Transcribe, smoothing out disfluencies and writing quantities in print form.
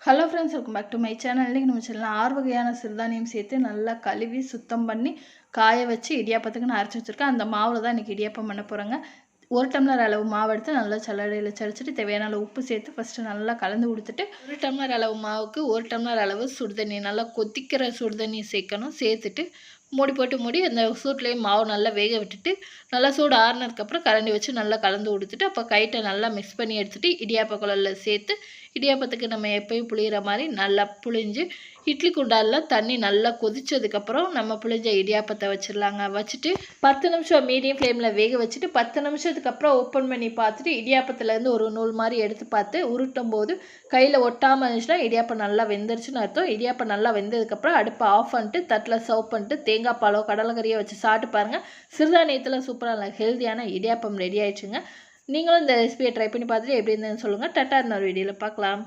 Hello friends, welcome back to my channel. இன்றைக்கி நம்ம சேனலில் 6 வகையான சிறுதானியம் சேர்த்து நல்லா கழுவி சுத்தம் பண்ணி காய வச்சு இடியாப்பத்துக்கு நான் அரைச்சி வச்சுருக்கேன். அந்த மாவில் தான் இன்றைக்கி இடியாப்பம் பண்ண போகிறேங்க. 1 டம்ளர் அளவு மாவு எடுத்து நல்லா சல்லடையில் சலிச்சிட்டு தேவையான அளவு உப்பு சேர்த்து ஃபஸ்ட்டு நல்லா கலந்து கொடுத்துட்டு 1 டம்ளர் அளவு மாவுக்கு 1 டம்ளர் அளவு சுடுதண்ணி, நல்லா கொதிக்கிற சுடுதண்ணி சேர்க்கணும். சேர்த்துட்டு மூடி போட்டு மூடி அந்த சூட்லேயே மாவு நல்லா வேக விட்டுட்டு நல்லா சூடு ஆறுனதுக்கப்புறம் கரண்டி வச்சு நல்லா கலந்து கொடுத்துட்டு அப்போ கைட்டை நல்லா மிக்ஸ் பண்ணி எடுத்துகிட்டு இடியாப்ப குழலில் சேர்த்து இடியாப்பத்துக்கு நம்ம எப்பயும் புளிகிற மாதிரி நல்லா புளிஞ்சு இட்லி குண்டாலில் தண்ணி நல்லா கொதிச்சதுக்கப்புறம் நம்ம புளிஞ்ச இடியாப்பத்தை வச்சிடலாங்க. வச்சுட்டு 10 நிமிஷம் மீடியம் ஃப்ளேமில் வேக வச்சுட்டு 10 நிமிஷத்துக்கு அப்புறம் ஓப்பன் பண்ணி பார்த்துட்டு இடியாப்பத்துலேருந்து ஒரு நூல் மாதிரி எடுத்து பார்த்து உருட்டும் போது கையில் ஒட்டாமல் இருந்துச்சுன்னா இடியாப்பம் நல்லா வெந்துருச்சுன்னு அர்த்தம். இடியாப்பம் நல்லா வெந்ததுக்கப்புறம் அடுப்பை ஆஃப் பண்ணிட்டு தட்டில் சர்வ் பண்ணிட்டு தேங்காய் பாலோ கடலைக்கறியோ வச்சு சாப்பிட்டு பாருங்கள். சிறுதானியத்தில் சூப்பரான ஹெல்த்தியான இடியாப்பம் ரெடி ஆயிடுச்சுங்க. நீங்களும் இந்த ரெசிபியை ட்ரை பண்ணி பார்த்துட்டு எப்படி இருந்ததுன்னு சொல்லுங்கள். டட்டா இன்னொரு வீடியோவில் பார்க்கலாம்.